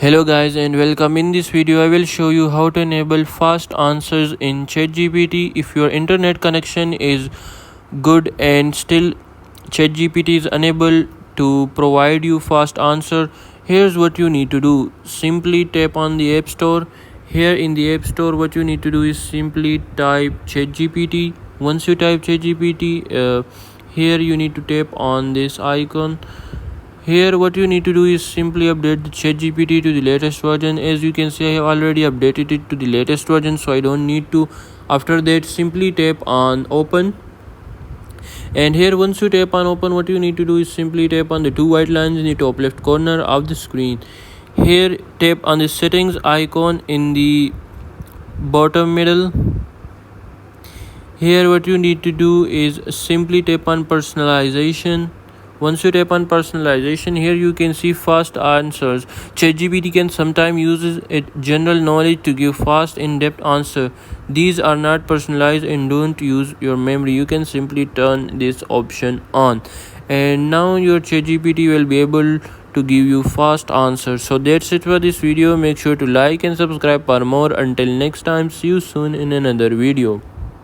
Hello guys and welcome. In this video I will show you how to enable fast answers in ChatGPT. If your internet connection is good and still ChatGPT is unable to provide you fast answer, here's what you need to do. Simply tap on the App Store. Here in the App Store what you need to do is simply type ChatGPT. Once you type ChatGPT, here you need to tap on this icon. Here what you need to do is simply update the ChatGPT to the latest version. As you can see, I have already updated it to the latest version, so I don't need to. After that, simply tap on open. And here once you tap on open, what you need to do is simply tap on the two white lines in the top left corner of the screen. Here tap on the settings icon in the bottom middle. Here what you need to do is simply tap on personalization. Once you tap on personalization, here you can see fast answers. ChatGPT can sometimes use its general knowledge to give fast, in-depth answer. These are not personalized and don't use your memory. You can simply turn this option on, and now your ChatGPT will be able to give you fast answers. So that's it for this video. Make sure to like and subscribe for more. Until next time, see you soon in another video.